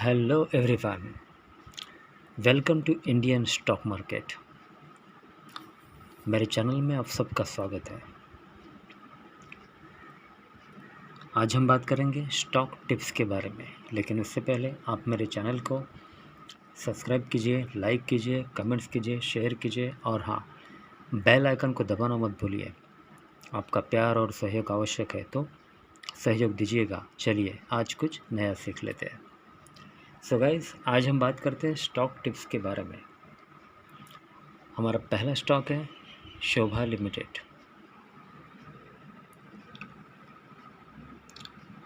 Hello everyone, welcome to Indian stock market. मेरे channel में आप सबका स्वागत है। आज हम बात करेंगे स्टॉक टिप्स के बारे में, लेकिन उससे पहले आप मेरे चैनल को सब्सक्राइब कीजिए, लाइक कीजिए, कमेंट्स कीजिए, शेयर कीजिए और हाँ, बेल आइकन को दबाना मत भूलिए। आपका प्यार और सहयोग आवश्यक है, तो सहयोग दीजिएगा। चलिए आज कुछ नया सीख लेते हैं। सो गाइस, आज हम बात करते हैं स्टॉक टिप्स के बारे में। हमारा पहला स्टॉक है Sobha Limited.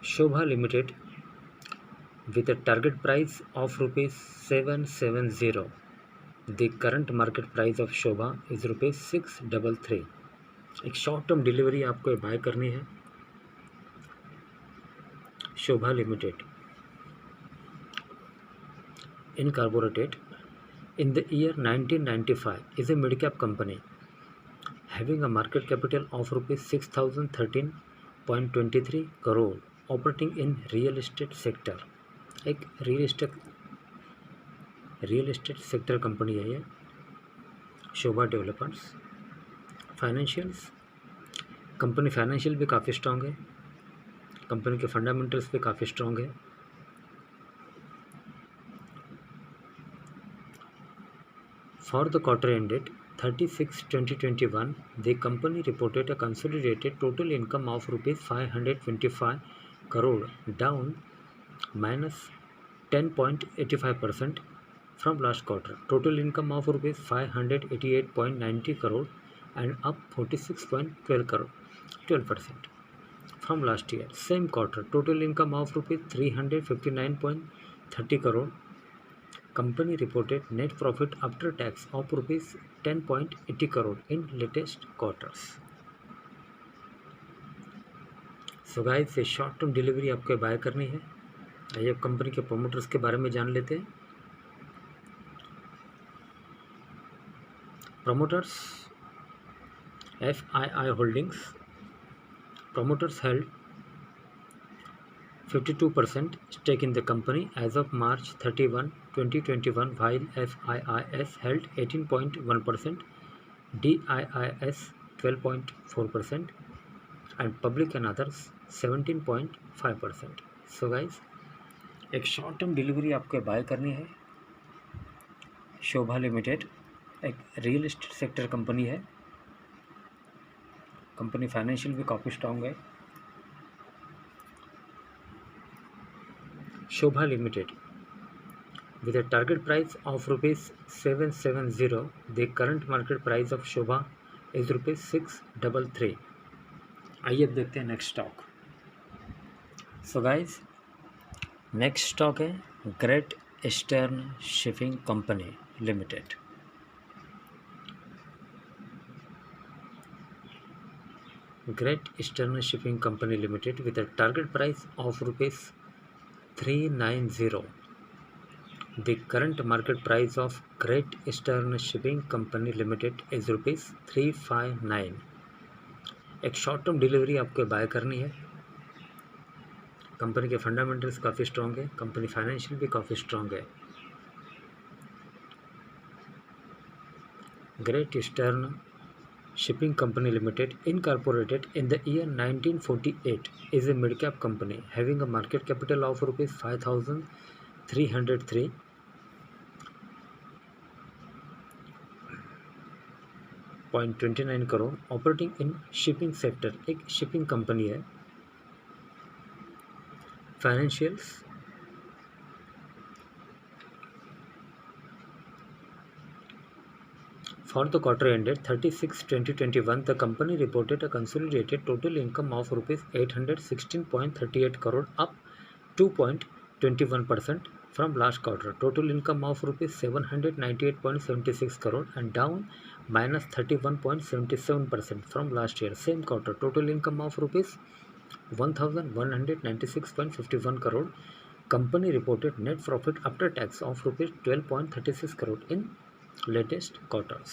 Sobha Limited with a target price of rupees 770. The current market price of Sobha is rupees 633. एक शॉर्ट टर्म डिलीवरी आपको बाय करनी है। Sobha limited Incorporated in the year 1995 is a mid-cap company having a market capital of rupees 6013.23 crore operating in real estate sector। एक real estate sector company है ये शोभा developers. Financials, company financial भी काफ़ी strong है, company के fundamentals भी काफ़ी strong है। For the quarter ended 30/6/2021, the company reported a consolidated total income of rupees 525 crore, down -10.85% from last quarter. Total income of rupees 588.90 crore and up 46.12% from last year. Same quarter, total income of rupees 359.30 crore. Company reported net profit after tax of rupees 10.80 crore in latest quarters. So guys, ये short term delivery आपको buy करनी है। आइए company के promoters के बारे में जान लेते हैं। Promoters FII Holdings. Promoters held 52% stake in the company as of March 31, 2021, while FIIS held 18.1%, DIIS 12.4% and public and others 17.5%. So guys, एक शॉर्ट टर्म डिलीवरी आपको बाय करनी है। शोभा लिमिटेड एक रियल एस्टेट सेक्टर कंपनी है। Company financial भी काफ़ी strong है। Sobha Limited with a target price of rupees 770, the current market price of Sobha is rupees 633. आइए अब देखते हैं next stock. So guys, next stock है Great Eastern Shipping Company Limited. Great Eastern Shipping Company Limited with a target price of rupees 390. The current market price of Great Eastern Shipping Company Limited is rupees 359. एक short term delivery आपको buy करनी है। Company के fundamentals काफ़ी strong है, company financial भी काफ़ी strong है। Great Eastern Shipping Company limited incorporated in the year 1948 is a mid-cap company having a market capital of rupees 5,303.29 crore operating in shipping sector. एक शिपिंग कंपनी है। Financials, for the quarter ended 30/6/2021, the company reported a consolidated total income of rupees 816.38 crore, up 2.21% from last quarter. Total income of rupees 798.76 crore and down -31.77% from last year. Same quarter, total income of rupees 1196.51 crore. Company reported net profit after tax of rupees 12.36 crore in latest quarters.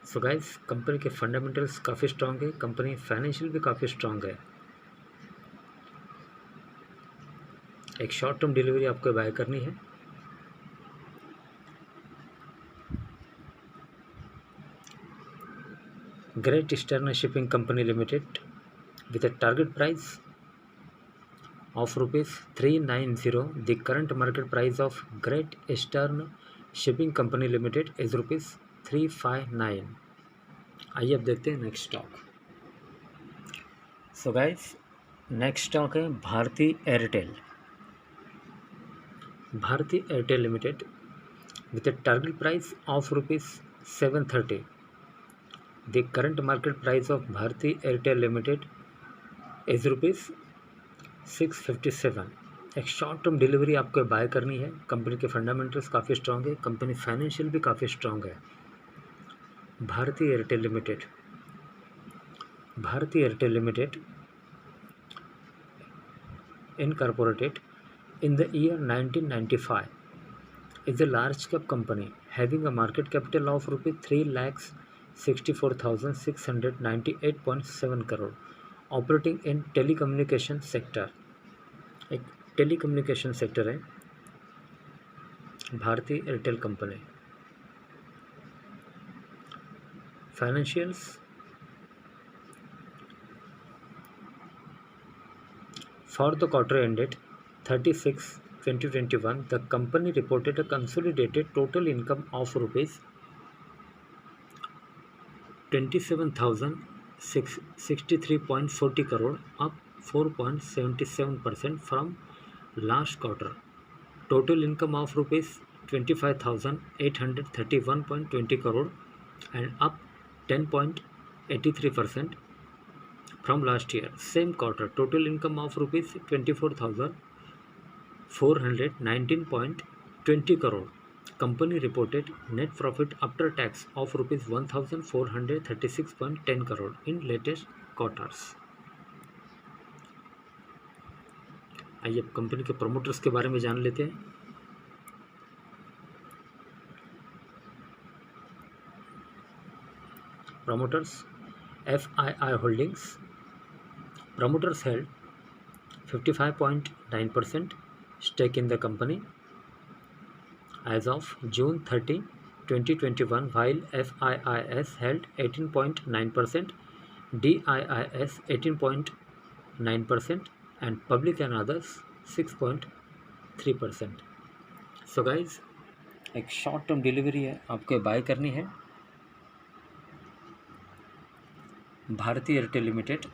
So guys, company के fundamentals काफ़ी strong है, company financial भी काफ़ी strong है। एक short term delivery आपको buy करनी है। Great Eastern Shipping Company Limited with a target price of rupees 390. The current market price of Great Eastern Shipping Company Limited is rupees 359. आइए अब देखते हैं next stock. So guys, next stock है Bharti Airtel. Bharti Airtel Limited with a target price of rupees 730. The current market price of Bharti Airtel Limited is rupees 657। एक short term delivery आपको buy करनी है। Company के फंडामेंटल्स काफ़ी स्ट्रांग है, company financial भी काफ़ी स्ट्रांग है। Bharti Airtel limited, Bharti Airtel limited incorporated in the year 1995 is a large cap company having a market capital of rupees 3,64,698.7 crore, operating in telecommunication sector। एक telecommunication sector है Bharti Airtel company. Financials, for the quarter ended 30/6/2021, the company reported a consolidated total income of rupees 27,663.40 crore, up 4.77% from last quarter. Total income of rupees 25,831.20 crore and up 10.83% from last year. Same quarter, total income of rupees 24,419.20 crore. Company reported net profit after tax of rupees 1,436.10 crore in latest quarters। आइए अब company के promoters के बारे में जान लेते हैं। Promoters, FII Holdings. Promoters held 55.9% stake in the company as of June 30, 2021, while FIIS held 18.9%, DIIS 18.9%, and public and others 6.3%। So guys, एक शॉर्ट टर्म डिलीवरी है, आपको बाय करनी है। Bharti Airtel limited,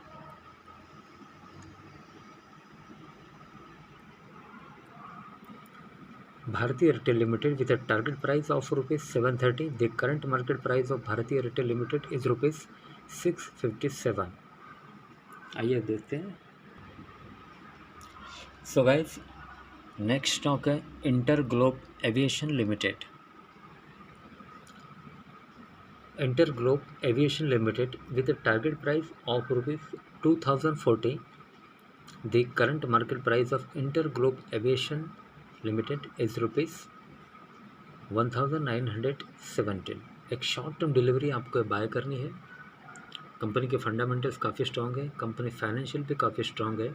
Bharti Airtel Limited with a target price of rupees 730. The current market price of Bharti Airtel Limited is rupees 657। आइए देखते हैं। सो guys, next stock है InterGlobe aviation limited. InterGlobe aviation limited with a target price of rupees 2040. The current market price of Interglobe Aviation Limited is rupees 1,917। एक short term delivery आपको buy करनी है। Company के fundamentals काफ़ी strong है, company financial भी काफ़ी strong है।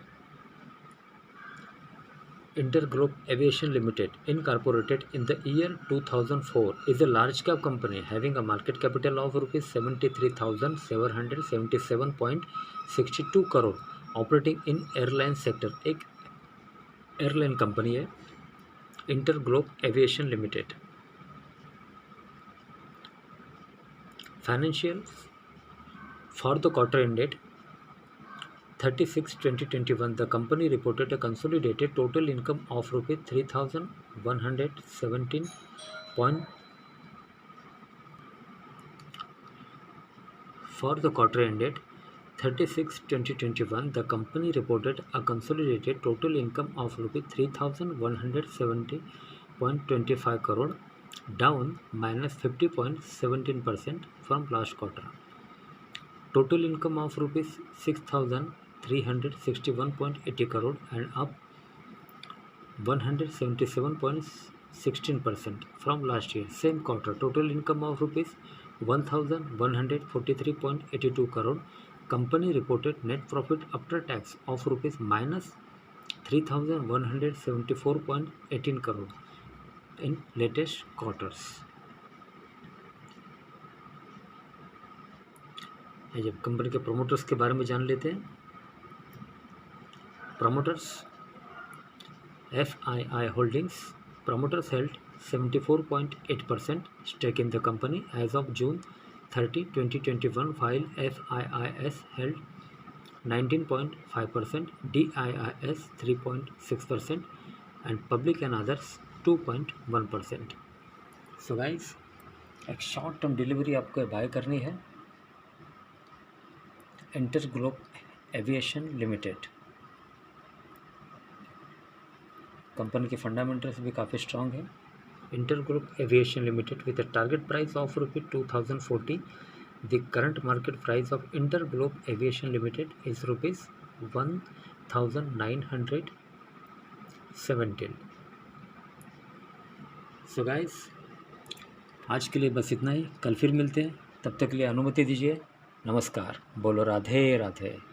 Interglobe Aviation Limited, incorporated in the year 2004, is a large cap company having a market capital of rupees 73,777.62 crore, operating in airline sector। एक एयरलाइन कंपनी है InterGlobe aviation limited. Financial, for the quarter ended 30/6/2021, the company reported a consolidated total income of rupees 3,117. For the quarter ended 30/6/2021, the company reported a consolidated total income of rupees 3,170.25 crore, down -50.17% from last quarter. Total income of rupees 6,361.80 crore and up 177.16% from last year. Same quarter, total income of rupees 1,143.82 crore. Company reported net profit after tax of rupees 3174.18 crore in latest quarters. जब company के promoters के बारे में जान लेते हैं। Promoters FII Holdings promoters held 74.8% stake in the company as of June 30, 2021, while FIIs held 19.5%, DIIs 3.6% and public and others 2.1%. So guys, एक short term delivery आपको बाय करनी है इंटरग्लोब एविएशन लिमिटेड। कंपनी के फंडामेंटल्स भी काफ़ी strong है। InterGlobe aviation limited with a target price of ₹2040, the current market price of InterGlobe aviation limited is ₹1917। So guys, आज के लिए बस इतना ही। कल फिर मिलते हैं, तब तक के लिए अनुमति दीजिए। नमस्कार। बोलो राधे राधे।